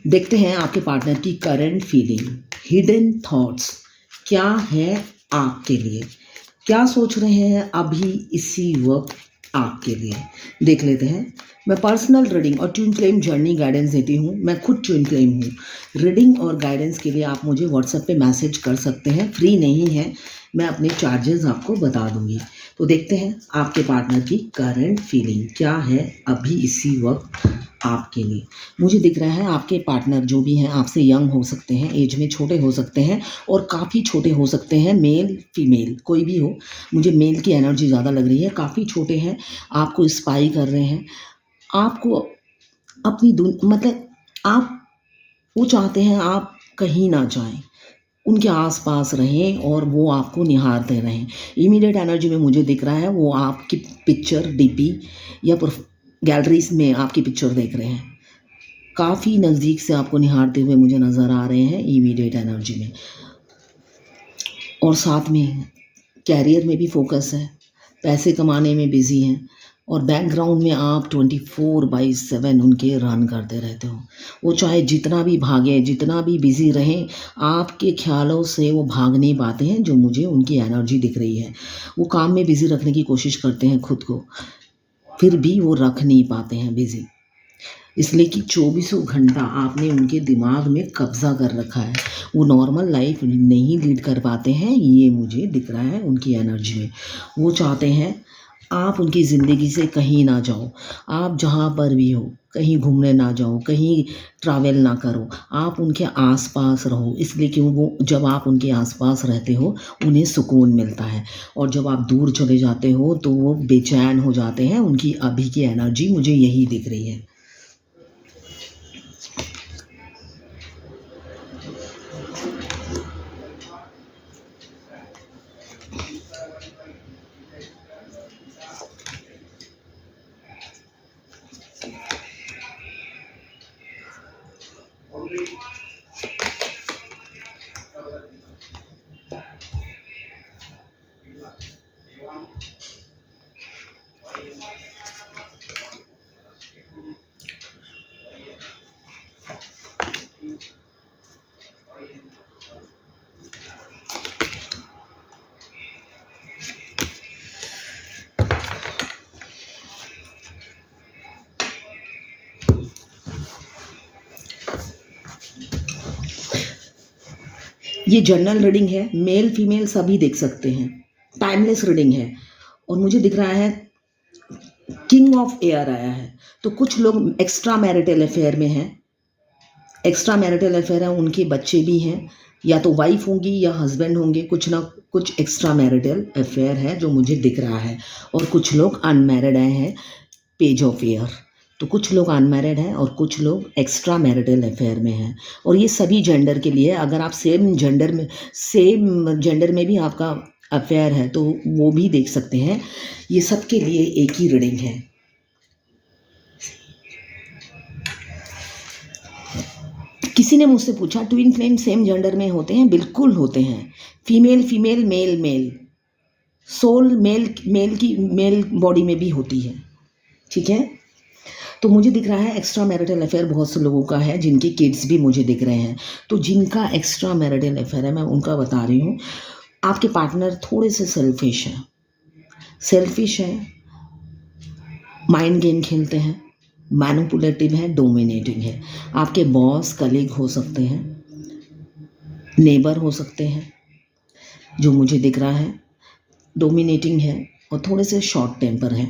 देखते हैं आपके पार्टनर की करंट फीलिंग, हिडन थॉट्स क्या है आपके लिए, क्या सोच रहे हैं अभी इसी वक्त आपके लिए। देख लेते हैं। मैं पर्सनल रीडिंग और ट्विन फ्लेम जर्नी गाइडेंस देती हूँ। मैं खुद ट्विन फ्लेम हूँ। रीडिंग और गाइडेंस के लिए आप मुझे व्हाट्सएप पे मैसेज कर सकते हैं, फ्री नहीं है। मैं अपने चार्जेस आपको बता दूंगी। तो देखते हैं आपके पार्टनर की करंट फीलिंग क्या है अभी इसी वक्त आपके लिए। मुझे दिख रहा है आपके पार्टनर जो भी हैं आपसे यंग हो सकते हैं, एज में छोटे हो सकते हैं और काफ़ी छोटे हो सकते हैं, मेल फीमेल कोई भी हो। मुझे मेल की एनर्जी ज़्यादा लग रही है। काफ़ी छोटे हैं, आपको स्पाई कर रहे हैं, आपको अपनी मतलब आप वो चाहते हैं आप कहीं ना जाएं, उनके आसपास रहें और वो आपको निहारते रहें। इमीडिएट एनर्जी में मुझे दिख रहा है वो आपकी पिक्चर डीपी या गैलरीज में आपकी पिक्चर देख रहे हैं, काफ़ी नज़दीक से आपको निहारते हुए मुझे नज़र आ रहे हैं इमीडिएट एनर्जी में। और साथ में कैरियर में भी फोकस है, पैसे कमाने में बिजी हैं और बैकग्राउंड में आप 24/7 उनके रन करते रहते हो। वो चाहे जितना भी भागे, जितना भी बिजी रहें, आपके ख्यालों से वो भाग नहीं पाते हैं। जो मुझे उनकी एनर्जी दिख रही है, वो काम में बिजी रखने की कोशिश करते हैं खुद को, फिर भी वो रख नहीं पाते हैं बिजी, इसलिए कि 24 घंटा आपने उनके दिमाग में कब्जा कर रखा है। वो नॉर्मल लाइफ नहीं लीड कर पाते हैं, ये मुझे दिख रहा है उनकी एनर्जी में। वो चाहते हैं आप उनकी ज़िंदगी से कहीं ना जाओ, आप जहाँ पर भी हो कहीं घूमने ना जाओ, कहीं ट्रैवल ना करो, आप उनके आसपास रहो। इसलिए कि वो जब आप उनके आसपास रहते हो उन्हें सुकून मिलता है, और जब आप दूर चले जाते हो तो वो बेचैन हो जाते हैं। उनकी अभी की एनर्जी मुझे यही दिख रही है। ये जनरल रीडिंग है, मेल फीमेल सभी देख सकते हैं, टाइमलेस रीडिंग है। और मुझे दिख रहा है किंग ऑफ एयर आया है। तो कुछ लोग एक्स्ट्रा मैरिटल अफेयर में हैं, एक्स्ट्रा मैरिटल अफेयर है, उनके बच्चे भी हैं, या तो वाइफ होंगी या हस्बैंड होंगे, कुछ ना कुछ एक्स्ट्रा मैरिटल अफेयर है जो मुझे दिख रहा है। और कुछ लोग अनमैरिड आए हैं, पेज ऑफ एयर। तो कुछ लोग अनमैरिड हैं और कुछ लोग एक्स्ट्रा मैरिटल अफेयर में हैं। और ये सभी जेंडर के लिए, अगर आप सेम जेंडर में भी आपका अफेयर है तो वो भी देख सकते हैं। ये सबके लिए एक ही रीडिंग है। किसी ने मुझसे पूछा ट्विन फ्लेम सेम जेंडर में होते हैं? बिल्कुल होते हैं। Female female, male male, soul male की मेल बॉडी में भी होती है। ठीक है। तो मुझे दिख रहा है एक्स्ट्रा मैरिटल अफेयर बहुत से लोगों का है, जिनके किड्स भी मुझे दिख रहे हैं। तो जिनका एक्स्ट्रा मैरिटल अफेयर है मैं उनका बता रही हूँ। आपके पार्टनर थोड़े से सेल्फिश है, माइंड गेम खेलते हैं, मैनिपुलेटिव है, डोमिनेटिंग है। आपके बॉस कलीग हो सकते हैं, नेबर हो सकते हैं। जो मुझे दिख रहा है डोमिनेटिंग है और थोड़े से शॉर्ट टेम्पर है।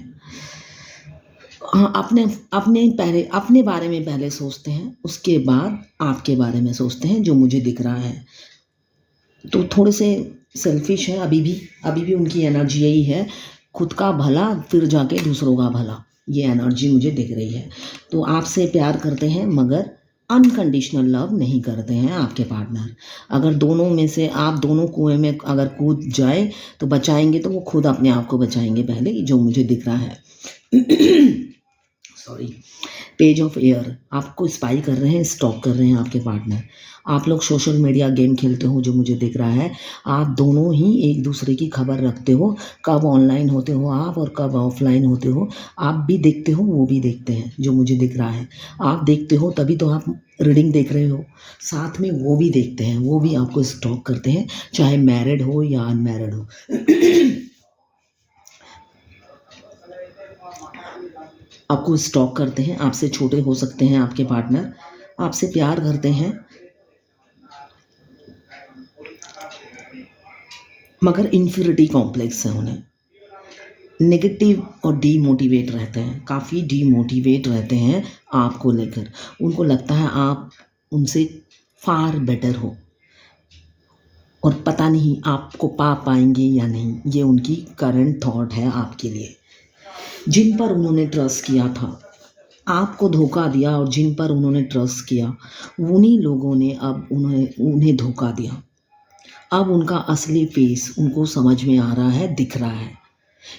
हाँ, अपने बारे में पहले सोचते हैं, उसके बाद आपके बारे में सोचते हैं, जो मुझे दिख रहा है। तो थोड़े से सेल्फिश है अभी भी उनकी एनर्जी यही है, खुद का भला फिर जाके दूसरों का भला, ये एनर्जी मुझे दिख रही है। तो आपसे प्यार करते हैं मगर अनकंडीशनल लव नहीं करते हैं आपके पार्टनर। अगर दोनों में से आप दोनों कुएं में अगर कूद जाए तो बचाएंगे तो वो खुद अपने आप को बचाएंगे पहले, जो मुझे दिख रहा है। सॉरी, पेज ऑफ एयर, आपको स्पाई कर रहे हैं, स्टॉक कर रहे हैं आपके पार्टनर। आप लोग सोशल मीडिया गेम खेलते हो जो मुझे दिख रहा है। आप दोनों ही एक दूसरे की खबर रखते हो, कब ऑनलाइन होते हो आप और कब ऑफलाइन होते हो। आप भी देखते हो, वो भी देखते हैं जो मुझे दिख रहा है। आप देखते हो तभी तो आप रीडिंग देख रहे हो, साथ में वो भी देखते हैं, वो भी आपको स्टॉक करते हैं, चाहे मैरिड हो या अनमैरिड हो। आपको स्टॉक करते हैं, आपसे छोटे हो सकते हैं आपके पार्टनर, आपसे प्यार करते हैं, मगर इन्फीरियरिटी कॉम्प्लेक्स है उन्हें। नेगेटिव और डीमोटिवेट रहते हैं, काफ़ी डीमोटिवेट रहते हैं आपको लेकर। उनको लगता है आप उनसे फार बेटर हो और पता नहीं आपको पा पाएंगे या नहीं। ये उनकी करंट थॉट है आपके लिए। जिन पर उन्होंने ट्रस्ट किया था, आपको धोखा दिया, और जिन पर उन्होंने ट्रस्ट किया उन्हीं लोगों ने अब उन्हें धोखा दिया। अब उनका असली फेस उनको समझ में आ रहा है, दिख रहा है।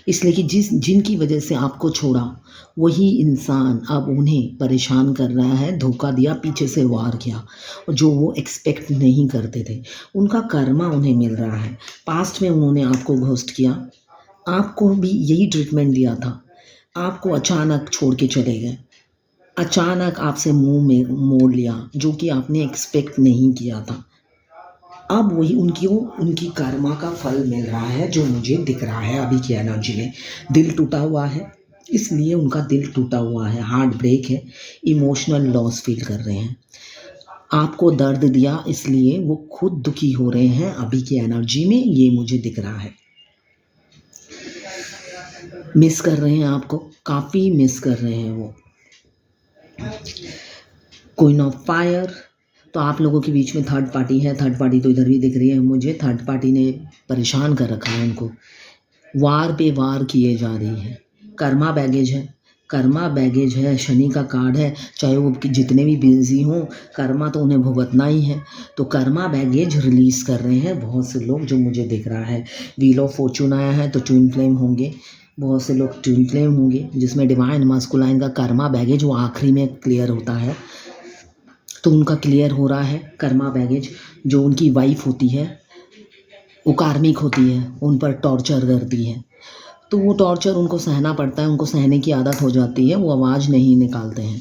इसलिए कि जिनकी वजह से आपको छोड़ा, वही इंसान अब उन्हें परेशान कर रहा है, धोखा दिया, पीछे से वार किया, जो वो एक्सपेक्ट नहीं करते थे। उनका कर्मा उन्हें मिल रहा है। पास्ट में उन्होंने आपको घोस्ट किया, आपको भी यही ट्रीटमेंट दिया था। आपको अचानक छोड़ के चले गए, अचानक आपसे मुंह में मोड़ लिया, जो कि आपने एक्सपेक्ट नहीं किया था। अब वही उनकी कर्मा का फल मिल रहा है, जो मुझे दिख रहा है अभी की एनर्जी में। दिल टूटा हुआ है, इसलिए उनका दिल टूटा हुआ है, हार्ट ब्रेक है, इमोशनल लॉस फील कर रहे हैं। आपको दर्द दिया, इसलिए वो खुद दुखी हो रहे हैं अभी की एनर्जी में, ये मुझे दिख रहा है। मिस कर रहे हैं आपको, काफ़ी मिस कर रहे हैं वो। क्वीन ऑफ फायर, तो आप लोगों के बीच में थर्ड पार्टी है। थर्ड पार्टी तो इधर भी दिख रही है मुझे। थर्ड पार्टी ने परेशान कर रखा है उनको, वार पे वार किए जा रही है। कर्मा बैगेज है, कर्मा बैगेज है, शनि का कार्ड है। चाहे वो जितने भी बिजी हों, कर्मा तो उन्हें भुगतना ही है। तो कर्मा बैगेज रिलीज़ कर रहे हैं बहुत से लोग, जो मुझे दिख रहा है। व्हील ऑफ फॉर्चून आया है, तो ट्विन फ्लेम होंगे, बहुत से लोग ट्विन फ्लेम होंगे, जिसमें डिवाइन मास्कुलाइन का कर्मा बैगेज वो आखिरी में क्लियर होता है। तो उनका क्लियर हो रहा है कर्मा बैगेज। जो उनकी वाइफ होती है वो कार्मिक होती है, उन पर टॉर्चर करती है, तो वो टॉर्चर उनको सहना पड़ता है, उनको सहने की आदत हो जाती है, वो आवाज़ नहीं निकालते हैं।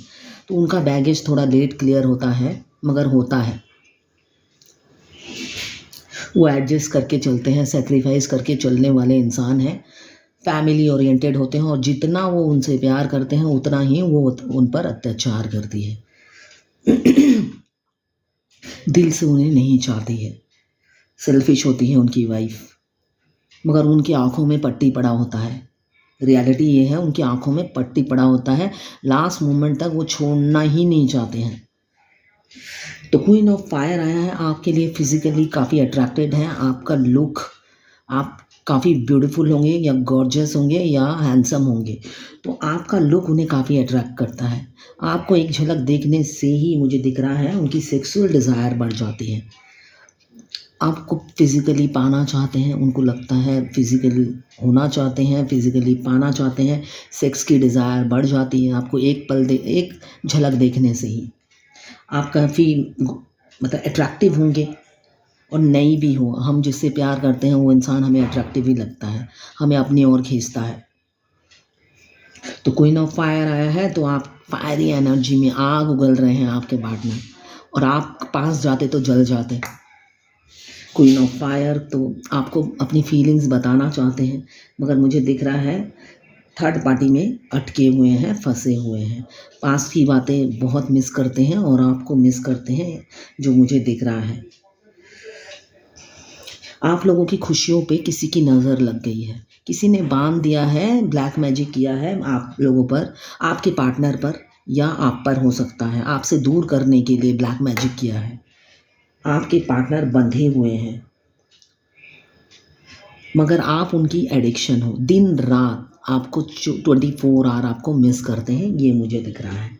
तो उनका बैगेज थोड़ा लेट क्लियर होता है, मगर होता है। वो एडजस्ट करके चलते हैं, सेक्रीफाइस करके चलने वाले इंसान हैं, फैमिली ओरिएंटेड होते हैं, और जितना वो उनसे प्यार करते हैं उतना ही वो उन पर अत्याचार करती है। दिल से उन्हें नहीं चाहती है, सेल्फिश होती है उनकी वाइफ, मगर उनकी आंखों में पट्टी पड़ा होता है। रियलिटी ये है, उनकी आंखों में पट्टी पड़ा होता है, लास्ट मोमेंट तक वो छोड़ना ही नहीं चाहते हैं। तो क्वीन ऑफ फायर आया है आपके लिए। फिजिकली काफ़ी अट्रैक्टेड है, आपका लुक, आप काफ़ी ब्यूटीफुल होंगे या गॉर्जियस होंगे या हैंडसम होंगे, तो आपका लुक उन्हें काफ़ी अट्रैक्ट करता है। आपको एक झलक देखने से ही मुझे दिख रहा है उनकी सेक्सुअल डिज़ायर बढ़ जाती है। आपको फिज़िकली पाना चाहते हैं, उनको लगता है फिज़िकली होना चाहते हैं, फिज़िकली पाना चाहते हैं, सेक्स की डिज़ायर बढ़ जाती है आपको एक झलक देखने से ही। आप काफ़ी मतलब अट्रैक्टिव होंगे, और नई भी हो। हम जिससे प्यार करते हैं वो इंसान हमें अट्रैक्टिव ही लगता है, हमें अपनी ओर खींचता है। तो क्वीन ऑफ फायर आया है, तो आप फायरी एनर्जी में आग उगल रहे हैं आपके पार्टनर, और आप पास जाते तो जल जाते। क्वीन ऑफ फायर तो आपको अपनी फीलिंग्स बताना चाहते हैं, मगर मुझे दिख रहा है थर्ड पार्टी में अटके हुए हैं, फंसे हुए हैं, पास्ट की बातें बहुत मिस करते हैं और आपको मिस करते हैं, जो मुझे दिख रहा है। आप लोगों की खुशियों पे किसी की नज़र लग गई है, किसी ने बांध दिया है, ब्लैक मैजिक किया है आप लोगों पर, आपके पार्टनर पर या आप पर हो सकता है। आपसे दूर करने के लिए ब्लैक मैजिक किया है, आपके पार्टनर बंधे हुए हैं, मगर आप उनकी एडिक्शन हो। दिन रात आपको 24 आवर आपको मिस करते हैं, ये मुझे दिख रहा है।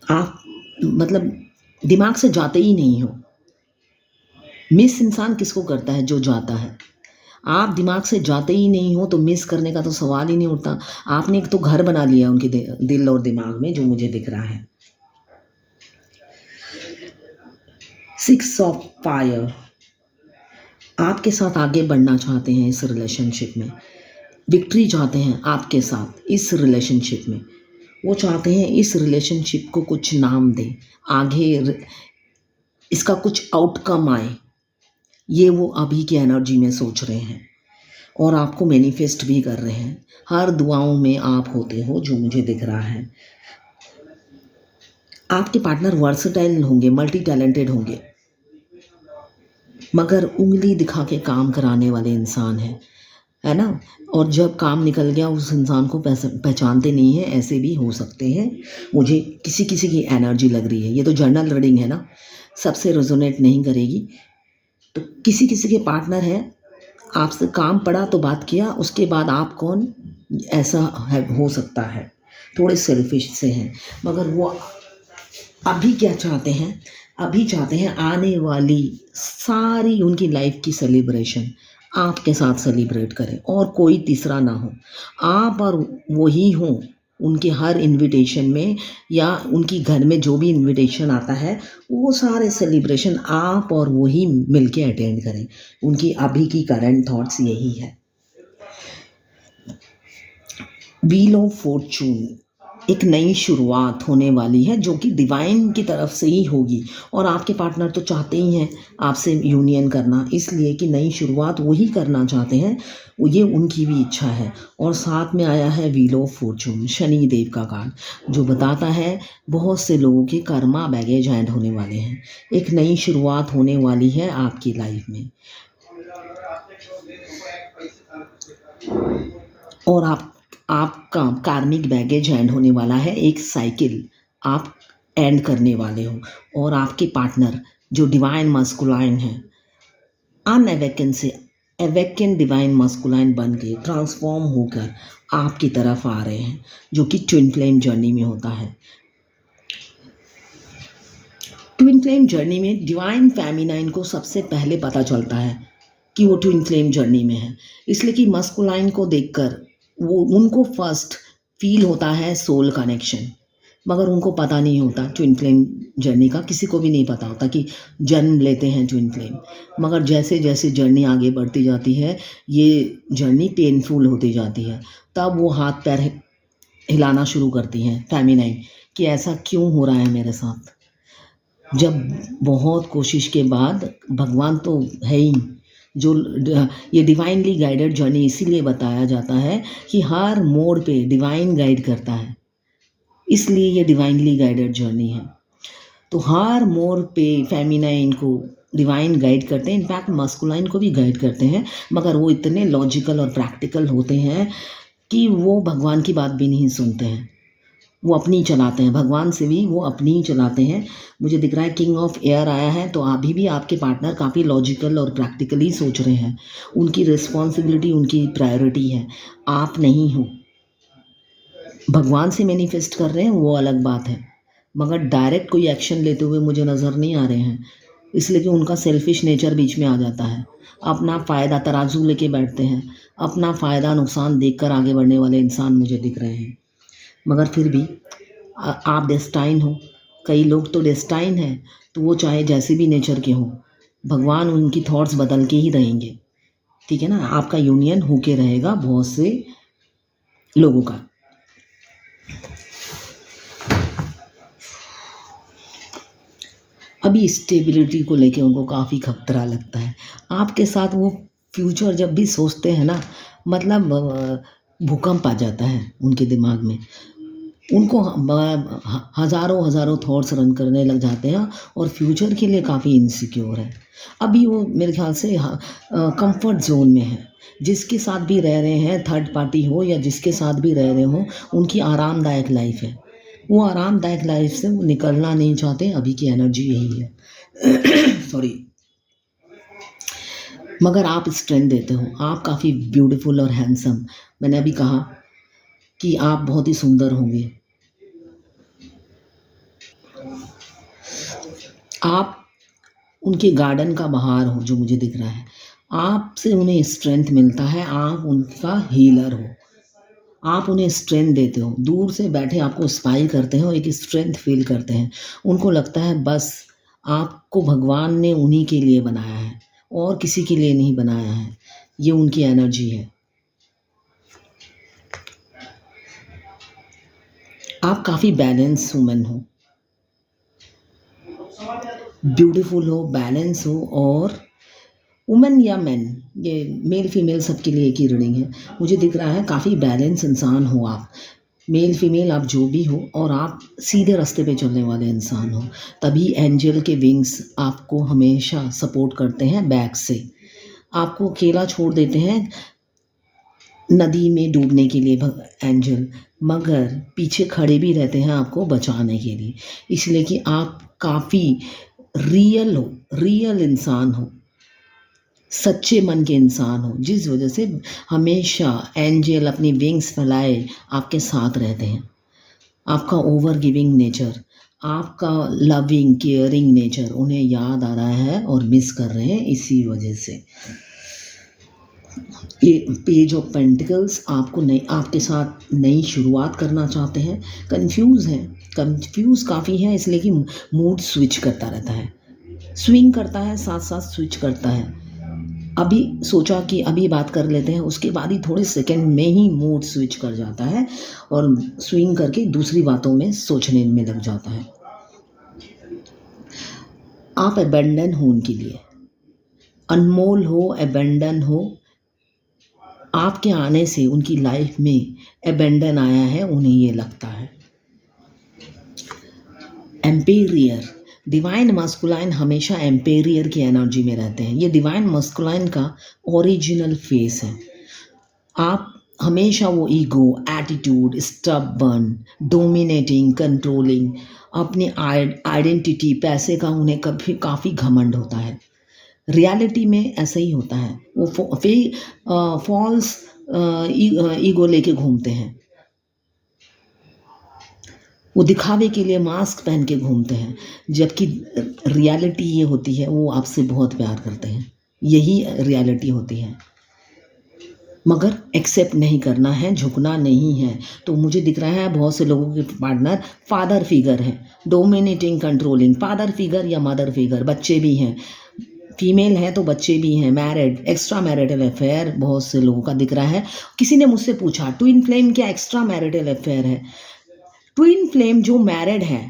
आप मतलब दिमाग से जाते ही नहीं हो। मिस इंसान किसको करता है? जो जाता है। आप दिमाग से जाते ही नहीं हो तो मिस करने का तो सवाल ही नहीं उठता। आपने एक तो घर बना लिया उनके दिल और दिमाग में, जो मुझे दिख रहा है। 6 ऑफ फायर, आपके साथ आगे बढ़ना चाहते हैं इस रिलेशनशिप में, विक्ट्री चाहते हैं आपके साथ इस रिलेशनशिप में। वो चाहते हैं इस रिलेशनशिप को कुछ नाम दें, आगे इसका कुछ आउटकम आए, ये वो अभी की एनर्जी में सोच रहे हैं और आपको मैनिफेस्ट भी कर रहे हैं। हर दुआओं में आप होते हो, जो मुझे दिख रहा है। आपके पार्टनर वर्सटाइल होंगे, मल्टी टैलेंटेड होंगे, मगर उंगली दिखा के काम कराने वाले इंसान हैं, है ना। और जब काम निकल गया उस इंसान को पहचानते नहीं हैं, ऐसे भी हो सकते हैं। मुझे किसी किसी की एनर्जी लग रही है, ये तो जर्नल रीडिंग है ना, सबसे रेजोनेट नहीं करेगी। तो किसी किसी के पार्टनर हैं, आपसे काम पड़ा तो बात किया, उसके बाद आप कौन, ऐसा हो सकता है। थोड़े सेल्फिश से हैं, मगर वो अभी क्या चाहते हैं, अभी चाहते हैं आने वाली सारी उनकी लाइफ की सेलिब्रेशन आपके साथ सेलिब्रेट करें और कोई तीसरा ना हो। आप और वही हों उनके हर इनविटेशन में, या उनकी घर में जो भी इनविटेशन आता है, वो सारे सेलिब्रेशन आप और वही मिलके अटेंड करें। उनकी अभी की करंट थॉट्स यही है। व्हील ऑफ फॉर्चून, एक नई शुरुआत होने वाली है जो कि डिवाइन की तरफ से ही होगी। और आपके पार्टनर तो चाहते ही हैं आपसे यूनियन करना, इसलिए कि नई शुरुआत वही करना चाहते हैं, ये उनकी भी इच्छा है। और साथ में आया है wheel of Fortune, Shani Dev का कार्ड, जो बताता है बहुत से लोगों के कर्मा बैगेज एंड होने वाले हैं। एक नई शुरुआत होने वाली है आपकी लाइफ में, और आपका कार्मिक बैगेज एंड होने वाला है। एक साइकिल आप एंड करने वाले हो, और आपके पार्टनर जो डिवाइन मस्कुलाइन है, अनअवेकन से अवेकन डिवाइन मस्कुलाइन बन के ट्रांसफॉर्म होकर आपकी तरफ आ रहे हैं, जो कि ट्विन फ्लेम जर्नी में होता है। ट्विन फ्लेम जर्नी में डिवाइन फेमिनाइन को सबसे पहले पता चलता है कि वो ट्विन फ्लेम जर्नी में है, इसलिए कि मस्कुलाइन को देखकर वो उनको फर्स्ट फील होता है सोल कनेक्शन, मगर उनको पता नहीं होता ट्विन फ्लेम जर्नी का, किसी को भी नहीं पता होता कि जन्म लेते हैं ट्विन फ्लेम। मगर जैसे जैसे जर्नी आगे बढ़ती जाती है, ये जर्नी पेनफुल होती जाती है, तब वो हाथ पैर हिलाना शुरू करती हैं फेमिनाइन, कि ऐसा क्यों हो रहा है मेरे साथ। जब बहुत कोशिश के बाद, भगवान तो है ही, जो ये डिवाइनली गाइडेड जर्नी इसीलिए बताया जाता है कि हर मोड़ पे डिवाइन गाइड करता है, इसलिए ये डिवाइनली गाइडेड जर्नी है। तो हर मोड़ पे फेमिनाइन को डिवाइन गाइड करते हैं, इनफैक्ट मस्कुलाइन को भी गाइड करते हैं, मगर वो इतने लॉजिकल और प्रैक्टिकल होते हैं कि वो भगवान की बात भी नहीं सुनते हैं, वो अपनी चलाते हैं, भगवान से भी वो अपनी ही चलाते हैं। मुझे दिख रहा है किंग ऑफ एयर आया है, तो अभी भी आपके पार्टनर काफ़ी लॉजिकल और प्रैक्टिकली सोच रहे हैं। उनकी रिस्पॉन्सिबिलिटी, उनकी प्रायोरिटी है, आप नहीं हो। भगवान से मैनिफेस्ट कर रहे हैं वो अलग बात है, मगर डायरेक्ट कोई एक्शन लेते हुए मुझे नज़र नहीं आ रहे हैं, इसलिए कि उनका सेल्फिश नेचर बीच में आ जाता है। अपना फ़ायदा तराजू लेके बैठते हैं, अपना फ़ायदा नुकसान देखकर आगे बढ़ने वाले इंसान मुझे दिख रहे हैं। मगर फिर भी आप डेस्टाइन हो, कई लोग तो डेस्टाइन हैं, तो वो चाहे जैसे भी नेचर के हों, भगवान उनकी थॉट्स बदल के ही रहेंगे, ठीक है ना। आपका यूनियन होके रहेगा बहुत से लोगों का। अभी स्टेबिलिटी को लेके उनको काफ़ी खतरा लगता है आपके साथ। वो फ्यूचर जब भी सोचते हैं ना, मतलब भूकंप आ जाता है उनके दिमाग में, उनको हज़ारों हज़ारों थॉट्स रन करने लग जाते हैं, और फ्यूचर के लिए काफ़ी इनसिक्योर है। अभी वो मेरे ख्याल से कंफर्ट जोन में है, जिसके साथ भी रह रहे हैं, थर्ड पार्टी हो या जिसके साथ भी रह रहे हो, उनकी आरामदायक लाइफ है। वो आरामदायक लाइफ से वो निकलना नहीं चाहते, अभी की एनर्जी यही है। सॉरी। मगर आप स्ट्रेंथ देते हो, आप काफ़ी ब्यूटीफुल और हैंडसम, मैंने अभी कहा कि आप बहुत ही सुंदर होंगे। आप उनके गार्डन का बहार हो, जो मुझे दिख रहा है। आपसे उन्हें स्ट्रेंथ मिलता है, आप उनका हीलर हो, आप उन्हें स्ट्रेंथ देते हो। दूर से बैठे आपको स्पाई करते हैं और एक स्ट्रेंथ फील करते हैं। उनको लगता है बस आपको भगवान ने उन्हीं के लिए बनाया है और किसी के लिए नहीं बनाया है। ये उनकी एनर्जी है। आप काफ़ी बैलेंस वुमन हो, ब्यूटीफुल हो, बैलेंस हो, और वुमेन या मैन, ये मेल फीमेल सबके लिए एक ही रीडिंग है। मुझे दिख रहा है काफ़ी बैलेंस इंसान हो आप, मेल फीमेल आप जो भी हो, और आप सीधे रास्ते पे चलने वाले इंसान हो। तभी एंजल के विंग्स आपको हमेशा सपोर्ट करते हैं बैक से। आपको अकेला छोड़ देते हैं नदी में डूबने के लिए एंजल, मगर पीछे खड़े भी रहते हैं आपको बचाने के लिए, इसलिए कि आप काफ़ी रियल हो, रियल इंसान हो, सच्चे मन के इंसान हो, जिस वजह से हमेशा एंजल अपनी विंग्स फैलाए आपके साथ रहते हैं। आपका ओवर गिविंग नेचर, आपका लविंग केयरिंग नेचर उन्हें याद आ रहा है और मिस कर रहे हैं, इसी वजह से। ये पेज ऑफ पेंटिकल्स आपको नई, आपके साथ नई शुरुआत करना चाहते हैं, कंफ्यूज काफ़ी हैं, इसलिए कि मूड स्विच करता रहता है, स्विंग करता है, साथ साथ स्विच करता है। अभी सोचा कि अभी बात कर लेते हैं, उसके बाद ही थोड़े सेकंड में ही मूड स्विच कर जाता है और स्विंग करके दूसरी बातों में सोचने में लग जाता है। आप अबेंडन हो उनके लिए, अनमोल हो, अबेंडन हो। आपके आने से उनकी लाइफ में अबेंडन आया है, उन्हें ये लगता है। एम्पेरियर, डिवाइन मस्कुलाइन हमेशा एम्पेरियर की एनर्जी में रहते हैं। ये डिवाइन मस्कुलाइन का ओरिजिनल फेस है। आप हमेशा वो ego, attitude, stubborn, dominating, controlling, अपनी आइडेंटिटी, पैसे का उन्हें कभी काफ़ी घमंड होता है। रियलिटी में ऐसा ही होता है, वो फॉल्स ईगो लेके घूमते हैं, वो दिखावे के लिए मास्क पहन के घूमते हैं, जबकि रियलिटी ये होती है वो आपसे बहुत प्यार करते हैं, यही रियलिटी होती है। मगर एक्सेप्ट नहीं करना है, झुकना नहीं है। तो मुझे दिख रहा है बहुत से लोगों के पार्टनर फादर फिगर हैं, डोमिनेटिंग, कंट्रोलिंग, फादर फिगर या मदर फिगर। बच्चे भी हैं, फीमेल है तो बच्चे भी हैं, मैरिड, एक्स्ट्रा मैरिटल अफेयर बहुत से लोगों का दिख रहा है। किसी ने मुझसे पूछा ट्विन फ्लेम क्या एक्स्ट्रा मैरिटल अफेयर है? ट्विन फ्लेम जो मैरिड है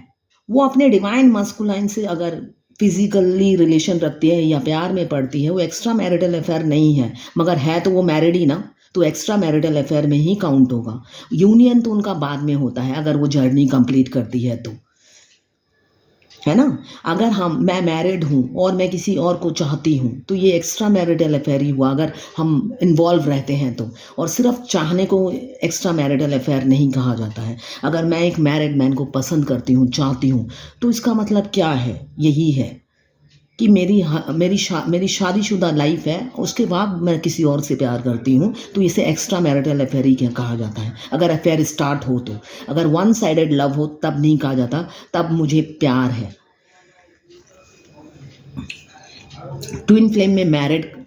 वो अपने डिवाइन मस्कुलाइन से अगर फिजिकली रिलेशन रखती है या प्यार में पड़ती है, वो एक्स्ट्रा मैरिटल अफेयर नहीं है, मगर है तो वो मैरिड ही ना, तो एक्स्ट्रा मैरिटल अफेयर में ही काउंट होगा। यूनियन तो उनका बाद में होता है अगर वो जर्नी कंप्लीट करती है तो, है ना। अगर मैं मैरिड हूँ और मैं किसी और को चाहती हूँ तो ये एक्स्ट्रा मैरिटल अफेयर ही हुआ, अगर हम इन्वॉल्व रहते हैं तो। और सिर्फ चाहने को एक्स्ट्रा मैरिटल अफेयर नहीं कहा जाता है। अगर मैं एक मैरिड मैन को पसंद करती हूँ, चाहती हूँ, तो इसका मतलब क्या है? यही है कि मेरी शादीशुदा लाइफ है, उसके बाद मैं किसी और से प्यार करती हूँ, तो इसे एक्स्ट्रा मैरिटल अफेयर ही कहा जाता है। अगर अफेयर स्टार्ट हो तो, अगर वन साइडेड लव हो तब नहीं कहा जाता, तब मुझे प्यार है। ट्विन फ्लेम में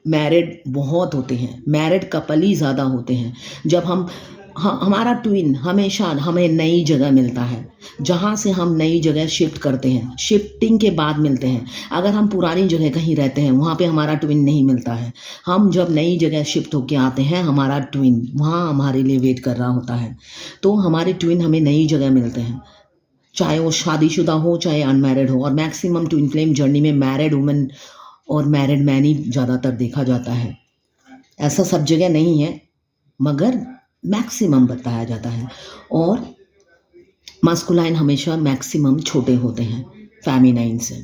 मैरिड बहुत होते हैं, मैरिड कपल ही ज़्यादा होते हैं। जब हमारा ट्विन हमेशा हमें नई जगह मिलता है, जहाँ से हम नई जगह शिफ्ट करते हैं, शिफ्टिंग के बाद मिलते हैं। अगर हम पुरानी जगह कहीं रहते हैं, वहाँ पे हमारा ट्विन नहीं मिलता है। हम जब नई जगह शिफ्ट होके आते हैं, हमारा ट्विन वहाँ हमारे लिए वेट कर रहा होता है। तो हमारे ट्विन हमें नई जगह मिलते हैं, चाहे वो शादीशुदा हो चाहे अनमैरिड हो। और मैक्सिमम ट्विन फ्लेम जर्नी में मैरिड वुमेन और मैरिड मैन ही ज़्यादातर देखा जाता है। ऐसा सब जगह नहीं है, मगर मैक्सिमम बताया जाता है। और मास्कुलाइन हमेशा मैक्सिमम छोटे होते हैं फेमिनाइन से।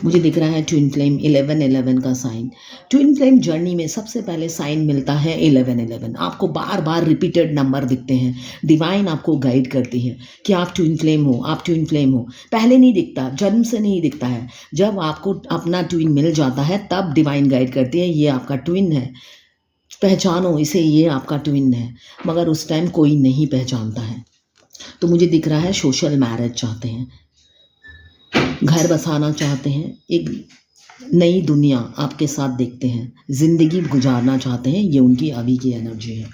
मुझे दिख रहा है ट्विन फ्लेम 11-11 का साइन। ट्विन फ्लेम जर्नी में सबसे पहले साइन मिलता है 11-11। आपको बार बार रिपीटेड नंबर दिखते हैं। डिवाइन आपको गाइड करती है कि आप ट्विन फ्लेम हो, आप ट्विन फ्लेम हो। पहले नहीं दिखता, जन्म से नहीं दिखता है। जब आपको अपना ट्विन मिल जाता है तब डिवाइन गाइड करती है, ये आपका ट्विन है, पहचानो इसे, ये आपका ट्विन है। मगर उस टाइम कोई नहीं पहचानता है। तो मुझे दिख रहा है सोशल मैरिज चाहते हैं, घर बसाना चाहते हैं, एक नई दुनिया आपके साथ देखते हैं, ज़िंदगी गुजारना चाहते हैं, ये उनकी अभी की एनर्जी है।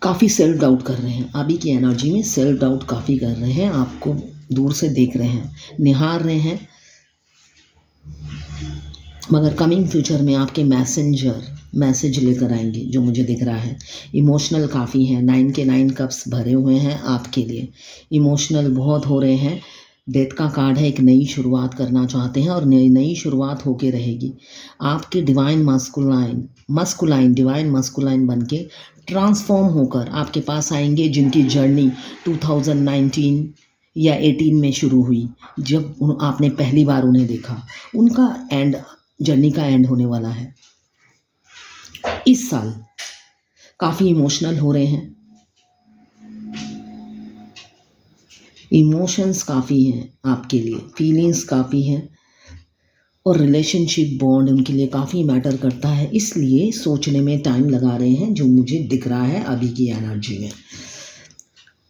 काफ़ी सेल्फ डाउट कर रहे हैं, अभी की एनर्जी में सेल्फ डाउट काफ़ी कर रहे हैं, आपको दूर से देख रहे हैं, निहार रहे हैं। मगर कमिंग फ्यूचर में आपके मैसेज लेकर आएंगे, जो मुझे दिख रहा है। इमोशनल काफ़ी हैं, 9 के 9 कप्स भरे हुए हैं आपके लिए, इमोशनल बहुत हो रहे हैं। डेथ का कार्ड है, एक नई शुरुआत करना चाहते हैं और नई शुरुआत होके रहेगी। आपके डिवाइन मस्कुलाइन बन के ट्रांसफॉर्म होकर आपके पास आएंगे, जिनकी जर्नी 2019 या 18 में शुरू हुई, जब आपने पहली बार उन्हें देखा। उनका जर्नी का एंड होने वाला है इस साल। काफ़ी इमोशनल हो रहे हैं, इमोशंस काफ़ी हैं आपके लिए, फीलिंग्स काफ़ी हैं, और रिलेशनशिप बॉन्ड उनके लिए काफ़ी मैटर करता है, इसलिए सोचने में टाइम लगा रहे हैं, जो मुझे दिख रहा है अभी की एनर्जी में।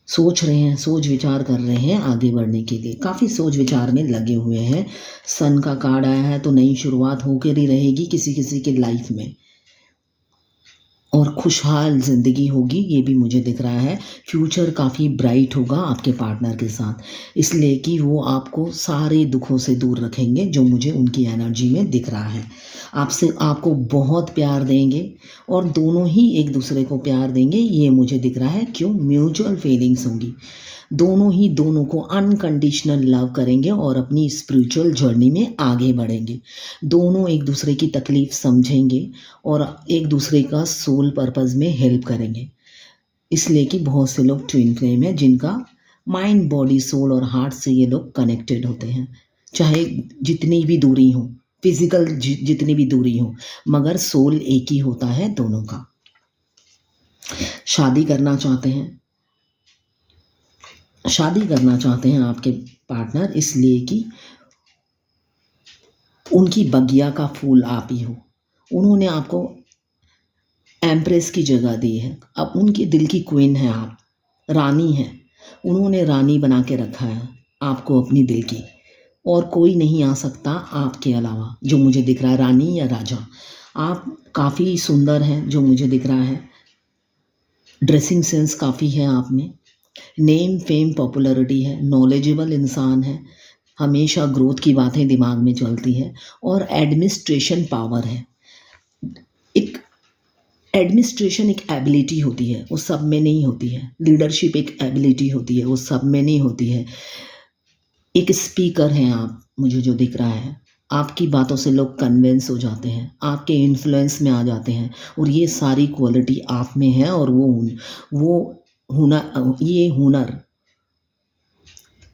सोच रहे हैं, सोच विचार कर रहे हैं आगे बढ़ने के लिए, काफ़ी सोच विचार में लगे हुए हैं। सन का कार्ड आया है, तो नई शुरुआत होकर ही रहेगी किसी किसी की लाइफ में, और खुशहाल ज़िंदगी होगी, ये भी मुझे दिख रहा है। फ्यूचर काफ़ी ब्राइट होगा आपके पार्टनर के साथ, इसलिए कि वो आपको सारे दुखों से दूर रखेंगे, जो मुझे उनकी एनर्जी में दिख रहा है। आपको बहुत प्यार देंगे, और दोनों ही एक दूसरे को प्यार देंगे, ये मुझे दिख रहा है। क्यों? म्यूचुअल फीलिंग्स होंगी, दोनों ही दोनों को अनकंडीशनल लव करेंगे और अपनी स्पिरिचुअल जर्नी में आगे बढ़ेंगे। दोनों एक दूसरे की तकलीफ़ समझेंगे और एक दूसरे का सोल पर्पज़ में हेल्प करेंगे, इसलिए कि बहुत से लोग ट्विन फ्लेम हैं, जिनका माइंड, बॉडी, सोल और हार्ट से ये लोग कनेक्टेड होते हैं, चाहे जितनी भी दूरी हो, फिजिकल जितनी भी दूरी हो, मगर सोल एक ही होता है दोनों का। शादी करना चाहते हैं आपके पार्टनर, इसलिए कि उनकी बगिया का फूल आप ही हो। उन्होंने आपको एम्प्रेस की जगह दी है, अब उनके दिल की क्वीन है आप, रानी हैं। उन्होंने रानी बना के रखा है आपको अपनी दिल की, और कोई नहीं आ सकता आपके अलावा, जो मुझे दिख रहा है, रानी या राजा। आप काफ़ी सुंदर हैं, जो मुझे दिख रहा है। ड्रेसिंग सेंस काफ़ी है आप में, नेम, फेम, पॉपुलैरिटी है, नॉलेजेबल इंसान है, हमेशा ग्रोथ की बातें दिमाग में चलती है, और एडमिनिस्ट्रेशन पावर है। एक एडमिनिस्ट्रेशन एक एबिलिटी होती है, वो सब में नहीं होती है। लीडरशिप एक एबिलिटी होती है, वो सब में नहीं होती है। एक स्पीकर हैं आप, मुझे जो दिख रहा है, आपकी बातों से लोग कन्विंस हो जाते हैं, आपके इन्फ्लुएंस में आ जाते हैं, और ये सारी क्वालिटी आप में है, और ये हुनर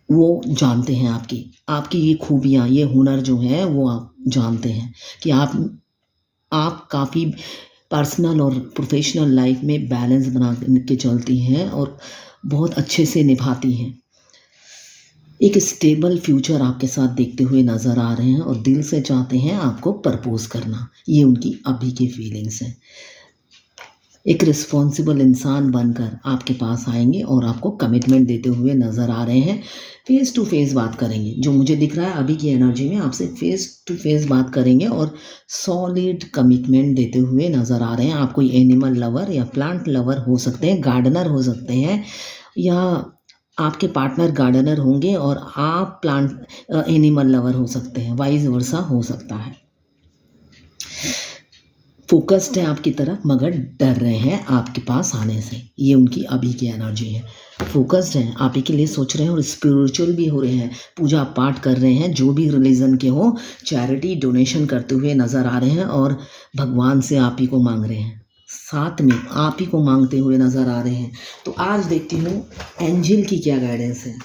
वो जानते हैं आपकी ये खूबियाँ, ये हुनर जो है वो आप जानते हैं कि आप काफ़ी पर्सनल और प्रोफेशनल लाइफ में बैलेंस बना के चलती हैं, और बहुत अच्छे से निभाती हैं। एक स्टेबल फ्यूचर आपके साथ देखते हुए नज़र आ रहे हैं, और दिल से चाहते हैं आपको प्रपोज करना, ये उनकी अभी की फीलिंग्स हैं। एक रिस्पॉन्सिबल इंसान बनकर आपके पास आएंगे और आपको कमिटमेंट देते हुए नज़र आ रहे हैं। फेस टू फेस बात करेंगे, जो मुझे दिख रहा है अभी की एनर्जी में, आपसे फेस टू फेस बात करेंगे और सॉलिड कमिटमेंट देते हुए नज़र आ रहे हैं। आप कोई एनिमल लवर या प्लांट लवर हो सकते हैं, गार्डनर हो सकते हैं, या आपके पार्टनर गार्डनर होंगे और आप प्लांट एनिमल लवर हो सकते हैं, वाइस वर्सा हो सकता है। फोकस्ड है आपकी तरफ, मगर डर रहे हैं आपके पास आने से, ये उनकी अभी की एनर्जी है। फोकस्ड हैं, आप ही के लिए सोच रहे हैं, और स्पिरिचुअल भी हो रहे हैं, पूजा पाठ कर रहे हैं, जो भी रिलीजन के हो, चैरिटी डोनेशन करते हुए नज़र आ रहे हैं, और भगवान से आप ही को मांग रहे हैं, साथ में आप ही को मांगते हुए नज़र आ रहे हैं। तो आज देखती हूँ एंजल की क्या गाइडेंस है।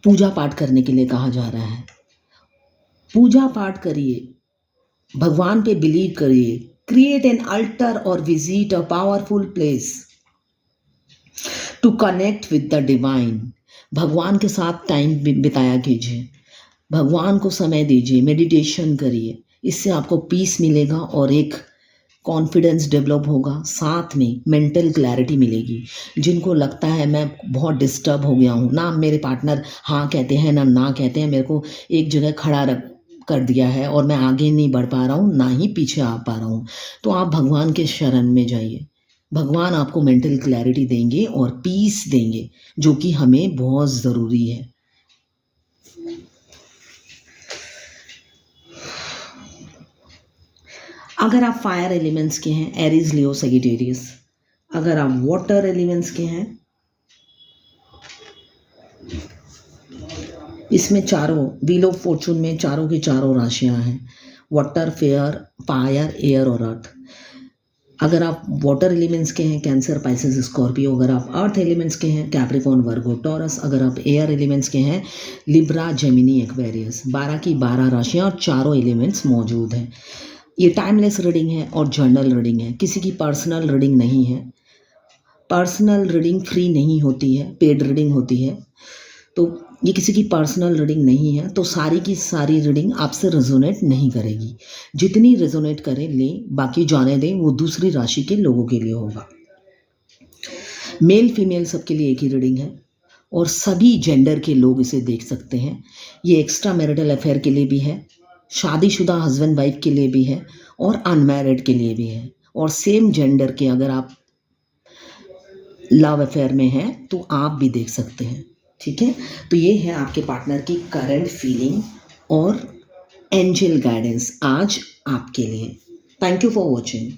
पूजा पाठ करने के लिए कहा जा रहा है, पूजा पाठ करिए, भगवान पे बिलीव करिए, क्रिएट एन अल्टर और visit a powerful place to connect with the divine. भगवान के साथ टाइम बिताया कीजिए, भगवान को समय दीजिए, मेडिटेशन करिए, इससे आपको पीस मिलेगा और एक कॉन्फिडेंस डेवलप होगा, साथ में मेंटल क्लैरिटी मिलेगी। जिनको लगता है मैं बहुत डिस्टर्ब हो गया हूँ, ना मेरे पार्टनर हाँ कहते हैं ना ना कहते हैं, मेरे को एक जगह खड़ा रख कर दिया है और मैं आगे नहीं बढ़ पा रहा हूँ, ना ही पीछे आ पा रहा हूँ, तो आप भगवान के शरण में जाइए। भगवान आपको मेंटल क्लैरिटी देंगे और पीस देंगे, जो कि हमें बहुत ज़रूरी है। अगर आप फायर एलिमेंट्स के हैं, एरीज, लियो, सजिटेरियस। अगर आप वाटर एलिमेंट्स के हैं, इसमें चारों व्हील ऑफ फॉर्चून में चारों की चारों राशियां हैं, वाटर, फायर, एयर और अर्थ। अगर आप वाटर एलिमेंट्स के हैं, कैंसर, पाइसेस, स्कॉर्पियो। अगर आप अर्थ एलिमेंट्स के हैं, कैप्रिकॉर्न, वर्गो, टॉरस। अगर आप एयर एलिमेंट्स के हैं, लिब्रा, जेमिनी, एक्वेरियस। 12 की 12 राशियां और चारों एलिमेंट्स मौजूद हैं। ये टाइमलेस रीडिंग है और जर्नल रीडिंग है, किसी की पर्सनल रीडिंग नहीं है। पर्सनल रीडिंग फ्री नहीं होती है, पेड रीडिंग होती है। तो ये किसी की पर्सनल रीडिंग नहीं है, तो सारी की सारी रीडिंग आपसे रेजोनेट नहीं करेगी। जितनी रेजोनेट करे लें, बाकी जाने दें, वो दूसरी राशि के लोगों के लिए होगा। मेल फीमेल सबके लिए एक ही रीडिंग है और सभी जेंडर के लोग इसे देख सकते हैं। ये एक्स्ट्रा मैरिटल अफेयर के लिए भी है, शादीशुदा हस्बैंड वाइफ के लिए भी है और अनमैरिड के लिए भी है। और सेम जेंडर के अगर आप लव अफेयर में हैं तो आप भी देख सकते हैं। ठीक है, तो ये है आपके पार्टनर की करंट फीलिंग और एंजल गाइडेंस आज आपके लिए। Thank you for watching.